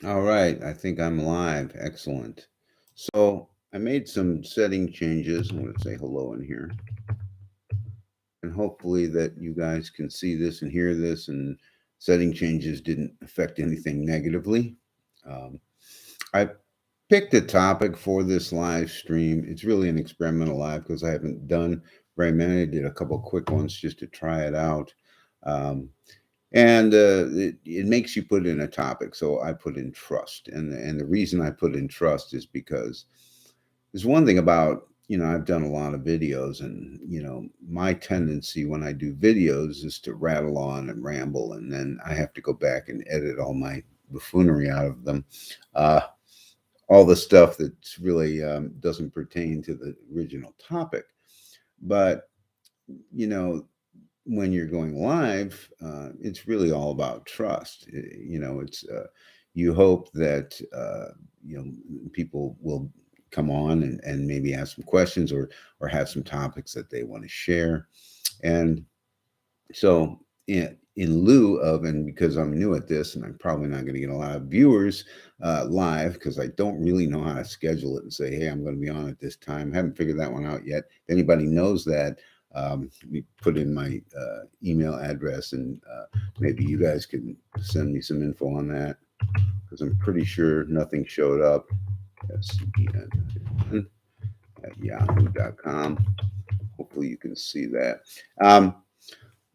All right, I think I'm live. Excellent. So I made some setting changes. I'm going to say hello in here, and hopefully that you guys can see this and hear this. And setting changes didn't affect anything negatively. Um, I picked a topic for this live stream. It's really an experimental live because I haven't done very many. I did a couple quick ones just to try it out. Um, and it makes you put in a topic, so I put in trust, and the reason I put in trust is because there's one thing about, I've done a lot of videos, and my tendency when I do videos is to rattle on and ramble, and then I have to go back and edit all my buffoonery out of them, uh, all the stuff that really doesn't pertain to the original topic. But you know when you're going live, it's really all about trust. It's you hope that people will come on and maybe ask some questions or have some topics that they want to share. And so in lieu of, and because I'm new at this and I'm probably not going to get a lot of viewers live because I don't really know how to schedule it and say, hey, I'm going to be on at this time. I haven't figured that one out yet. If anybody knows that, we put in my email address, and maybe you guys can send me some info on that because I'm pretty sure nothing showed up. SCN at yahoo.com. Hopefully you can see that.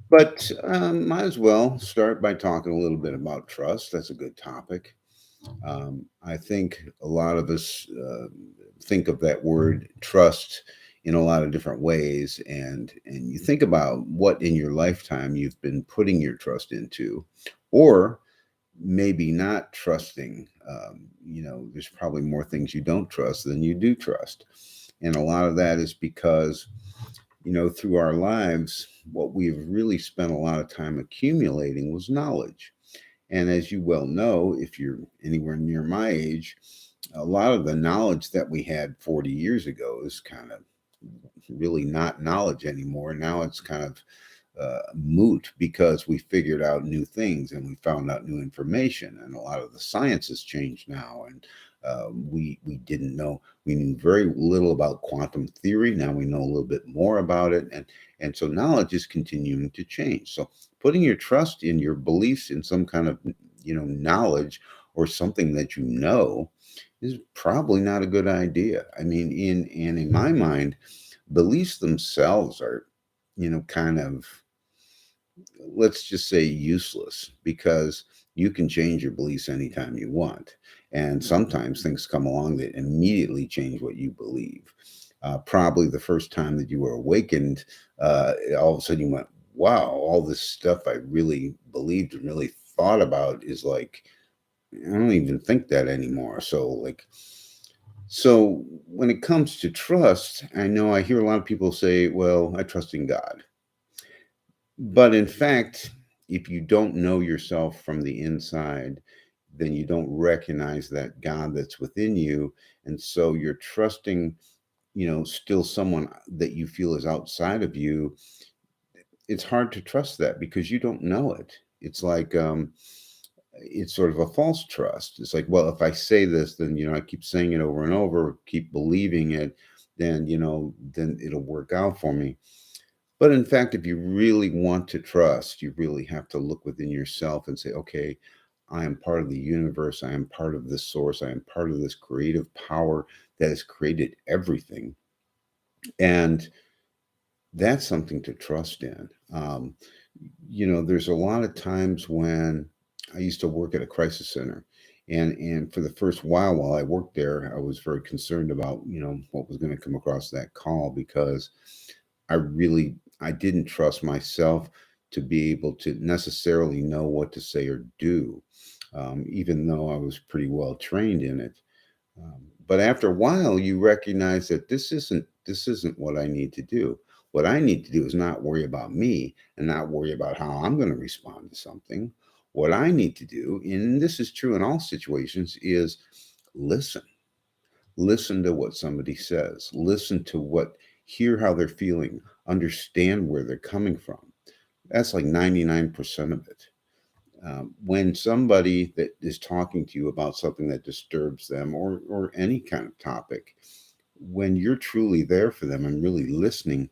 But might as well start by talking a little bit about trust. That's a good topic. I think a lot of us think of that word trust in a lot of different ways, and you think about what in your lifetime you've been putting your trust into, or maybe not trusting. There's probably more things you don't trust than you do trust, and a lot of that is because through our lives, what we've really spent a lot of time accumulating was knowledge. And as you well know, if you're anywhere near my age, a lot of the knowledge that we had 40 years ago is kind of really not knowledge anymore. Now it's kind of moot because we figured out new things and we found out new information, and a lot of the science has changed now. And we didn't know, we knew very little about quantum theory. Now we know a little bit more about it, and so knowledge is continuing to change. So putting your trust in your beliefs in some kind of knowledge or something that is probably not a good idea. I mean, in my mind, beliefs themselves are kind of, let's just say, useless, because you can change your beliefs anytime you want. And sometimes things come along that immediately change what you believe. Probably the first time that you were awakened, all of a sudden you went, wow, all this stuff I really believed and really thought about is like, I don't even think that anymore. So when it comes to trust, I know I hear a lot of people say, well, I trust in God. But in fact, if you don't know yourself from the inside, then you don't recognize that God that's within you. And so you're trusting, still someone that you feel is outside of you. It's hard to trust that because you don't know it. It's like, it's sort of a false trust. It's like, well, if I say this, then, I keep saying it over and over, keep believing it, then it'll work out for me. But in fact, if you really want to trust, you really have to look within yourself and say, okay, I am part of the universe. I am part of this source. I am part of this creative power that has created everything. And that's something to trust in. There's a lot of times when I used to work at a crisis center. And for the first while I worked there, I was very concerned about, what was going to come across that call, because I didn't trust myself to be able to necessarily know what to say or do, even though I was pretty well trained in it. But after a while, you recognize that this isn't what I need to do. What I need to do is not worry about me and not worry about how I'm going to respond to something. What I need to do, and this is true in all situations, is listen. Listen to what somebody says. Listen to hear how they're feeling, understand where they're coming from. That's like 99% of it. When somebody that is talking to you about something that disturbs them, or any kind of topic, when you're truly there for them and really listening,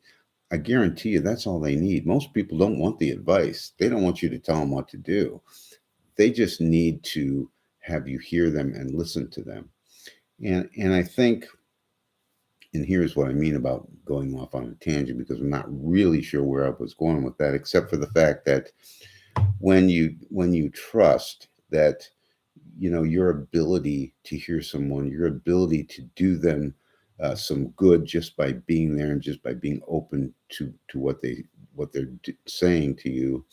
I guarantee you that's all they need. Most people don't want the advice. They don't want you to tell them what to do. They just need to have you hear them and listen to them. And I think, and here's what I mean about going off on a tangent, because I'm not really sure where I was going with that, except for the fact that when you trust that, your ability to hear someone, your ability to do them some good just by being there and just by being open to what they're saying to you,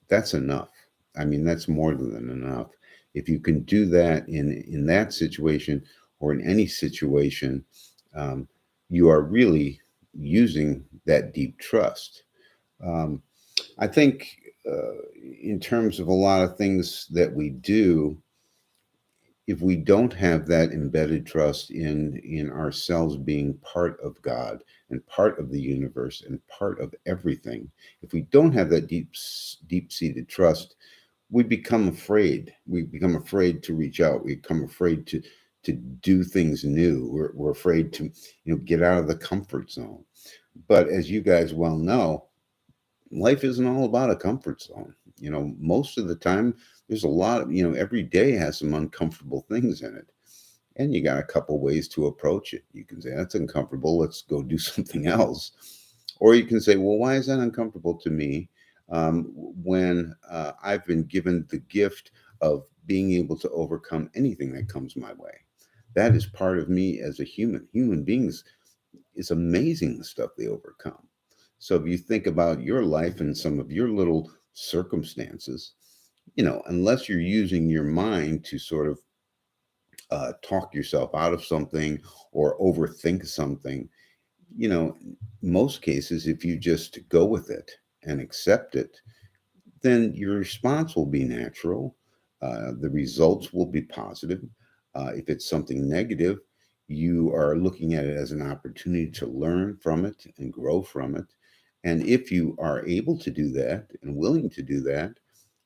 that's enough. I mean, that's more than enough. If you can do that in that situation, or in any situation, um, you are really using that deep trust. Um, I think, in terms of a lot of things that we do, if we don't have that embedded trust in ourselves being part of God and part of the universe and part of everything, if we don't have that deep seated trust, we become afraid. We become afraid to reach out. We become afraid to do things new. We're afraid to get out of the comfort zone. But as you guys well know, life isn't all about a comfort zone. Most of the time, there's a lot of, every day has some uncomfortable things in it. And you got a couple ways to approach it. You can say, that's uncomfortable. Let's go do something else. Or you can say, well, why is that uncomfortable to me, when I've been given the gift of being able to overcome anything that comes my way? That is part of me as a human. Human beings, it's amazing the stuff they overcome. So if you think about your life and some of your little circumstances, unless you're using your mind to sort of talk yourself out of something or overthink something, you know, most cases, if you just go with it and accept it, then your response will be natural. The results will be positive. If it's something negative, you are looking at it as an opportunity to learn from it and grow from it. And if you are able to do that and willing to do that,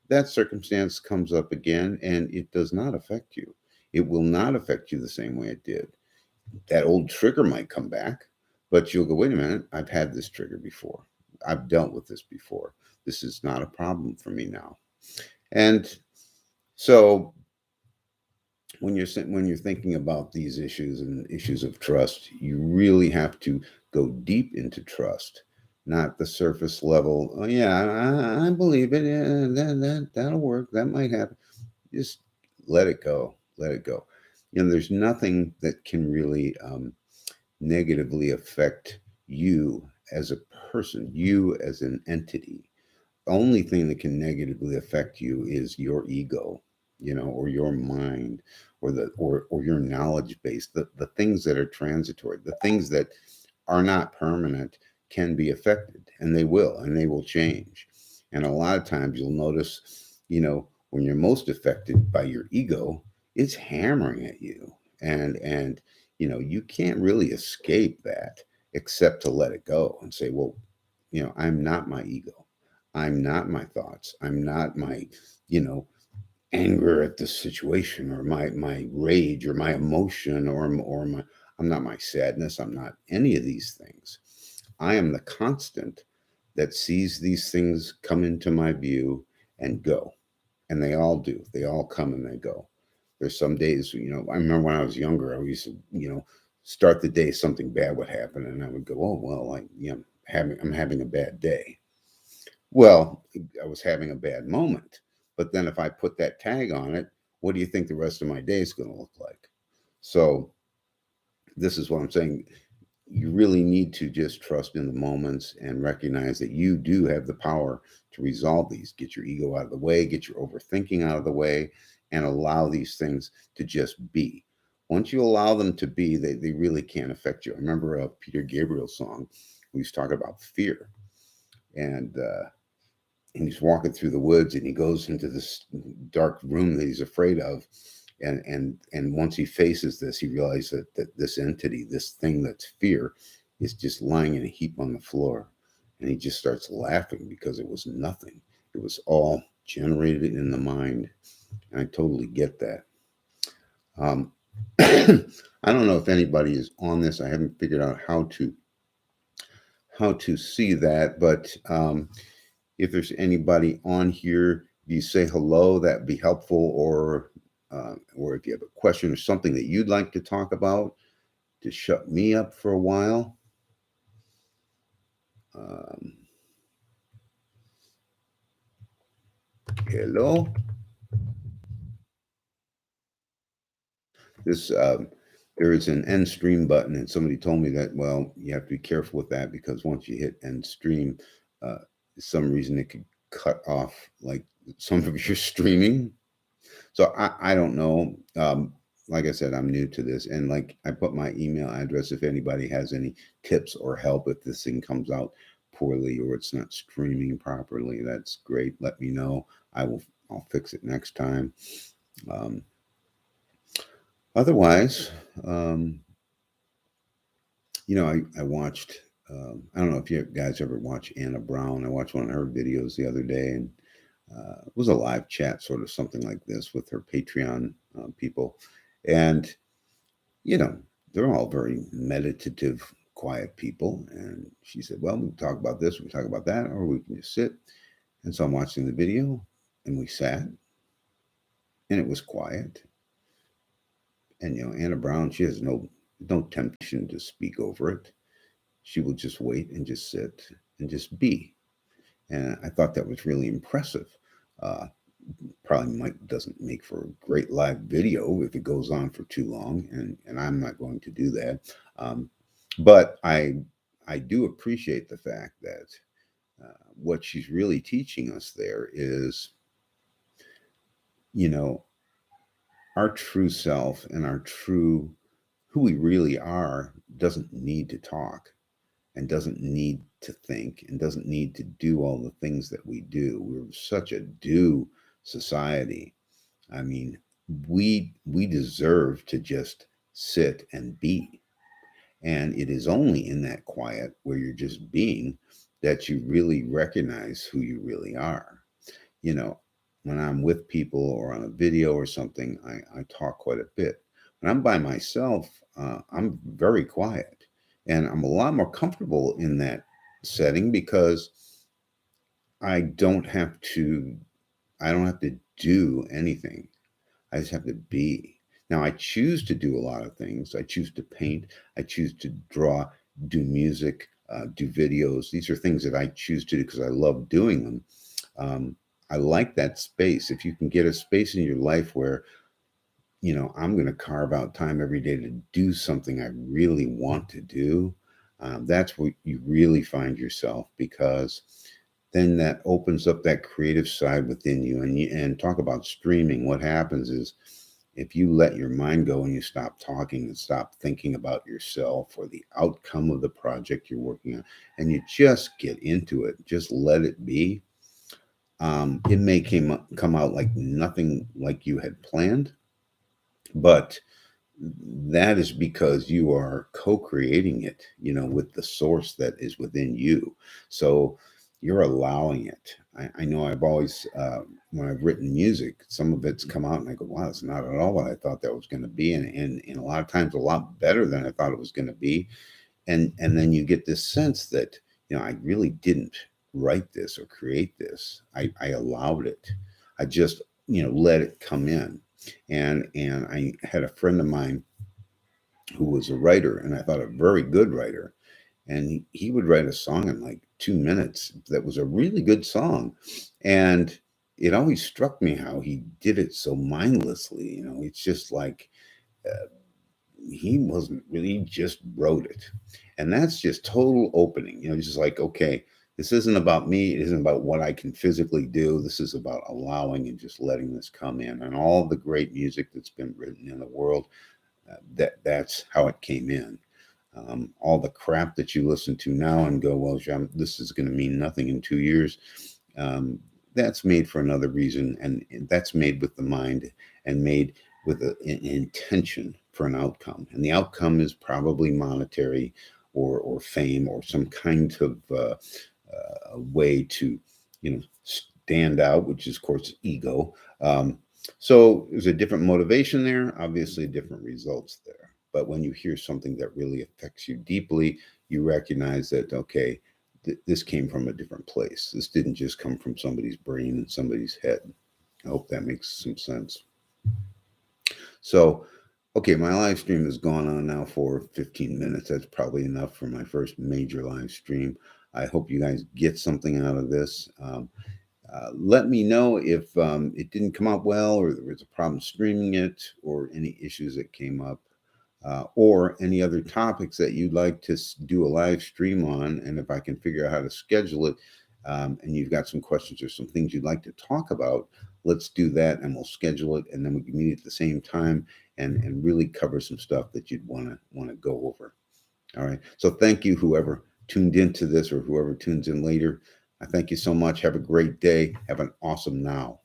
that circumstance comes up again and it does not affect you. It will not affect you the same way it did. That old trigger might come back, but you'll go, wait a minute, I've had this trigger before. I've dealt with this before. This is not a problem for me now. And so when you're thinking about these issues and issues of trust, you really have to go deep into trust, not the surface level. Oh yeah, I believe it. Yeah, that'll work. That might happen. Just let it go. Let it go. There's nothing that can really negatively affect you as a person, you as an entity. Only thing that can negatively affect you is your ego, or your mind, or your knowledge base. The things that are transitory, the things that are not permanent, can be affected, and they will change. And a lot of times you'll notice, when you're most affected by your ego, it's hammering at you. And you can't really escape that except to let it go and say, well, I'm not my ego. I'm not my thoughts. I'm not my, you know, anger at the situation, or my rage, or my emotion, or my, I'm not my sadness. I'm not any of these things. I am the constant that sees these things come into my view and go. And they all do. They all come and they go. There's some days, I remember when I was younger, I used to, start the day, something bad would happen, and I would go, oh well, I'm having a bad day. Well, I was having a bad moment. But then if I put that tag on it, what do you think the rest of my day is going to look like? So this is what I'm saying. You really need to just trust in the moments and recognize that you do have the power to resolve these. Get your ego out of the way, get your overthinking out of the way, and allow these things to just be. Once you allow them to be, they really can't affect you. I remember a Peter Gabriel song. We used to talk about fear. And he's walking through the woods, and he goes into this dark room that he's afraid of. And once he faces this, he realizes that this entity, this thing that's fear, is just lying in a heap on the floor. And he just starts laughing because it was nothing. It was all generated in the mind. And I totally get that. Um, I don't know if anybody is on this. I haven't figured out how to see that, but if there's anybody on here, if you say hello, that'd be helpful, or if you have a question or something that you'd like to talk about to shut me up for a while. Hello. This there is an end stream button, and somebody told me that, well, you have to be careful with that because once you hit end stream, uh, some reason it could cut off like some of your streaming. So I don't know. Like I said, I'm new to this, and like I put my email address if anybody has any tips or help if this thing comes out poorly or it's not streaming properly. That's great. Let me know. I'll fix it next time. Um, Otherwise, I watched. I don't know if you guys ever watch Anna Brown. I watched one of her videos the other day, and it was a live chat, sort of something like this, with her Patreon people, and you know they're all very meditative, quiet people. And she said, "Well, we can talk about this, we can talk about that, or we can just sit." And so I'm watching the video, and we sat, and it was quiet. And Anna Brown, she has no temptation to speak over it. She will just wait and just sit and just be. And I thought that was really impressive. Uh, Probably doesn't make for a great live video if it goes on for too long, and I'm not going to do that. But I do appreciate the fact that what she's really teaching us there is, you know, our true self and our true who we really are doesn't need to talk and doesn't need to think and doesn't need to do all the things that we do. We're such a do society. I mean, we deserve to just sit and be. And it is only in that quiet where you're just being that you really recognize who you really are. You know, when I'm with people or on a video or something, I talk quite a bit. When I'm by myself, I'm very quiet, and I'm a lot more comfortable in that setting because I don't have to. I don't have to do anything. I just have to be. Now I choose to do a lot of things. I choose to paint. I choose to draw, do music, do videos. These are things that I choose to do because I love doing them. I like that space. If you can get a space in your life where, I'm going to carve out time every day to do something I really want to do, that's where you really find yourself, because then that opens up that creative side within you. And talk about streaming. What happens is if you let your mind go and you stop talking and stop thinking about yourself or the outcome of the project you're working on, and you just get into it, just let it be. It may come out like nothing like you had planned, but that is because you are co-creating it, with the source that is within you. So you're allowing it. I know I've always, when I've written music, some of it's come out and I go, wow, it's not at all what I thought that was going to be. And a lot of times a lot better than I thought it was going to be. And then you get this sense that, I really didn't write this or create this. I allowed it. I just, let it come in. And I had a friend of mine who was a writer, and I thought a very good writer. And he would write a song in like 2 minutes that was a really good song. And it always struck me how he did it so mindlessly. It's just like he wasn't really, he just wrote it. And that's just total opening. It's just like, okay, this isn't about me. It isn't about what I can physically do. This is about allowing and just letting this come in. And all the great music that's been written in the world, that's how it came in. All the crap that you listen to now and go, well, John, this is going to mean nothing in 2 years. That's made for another reason. And that's made with the mind and made with an intention for an outcome. And the outcome is probably monetary or fame or some kind of a way to, damned out, which is, of course, ego. So there's a different motivation there, obviously, different results there. But when you hear something that really affects you deeply, you recognize that, okay, this came from a different place. This didn't just come from somebody's brain and somebody's head. I hope that makes some sense. So, okay, my live stream has gone on now for 15 minutes. That's probably enough for my first major live stream. I hope you guys get something out of this. Let me know if it didn't come out well, or there was a problem streaming it, or any issues that came up, or any other topics that you'd like to do a live stream on. And if I can figure out how to schedule it, and you've got some questions or some things you'd like to talk about, let's do that, and we'll schedule it, and then we can meet at the same time and really cover some stuff that you'd want to go over. All right. So thank you, whoever tuned into this or whoever tunes in later. I thank you so much. Have a great day. Have an awesome now.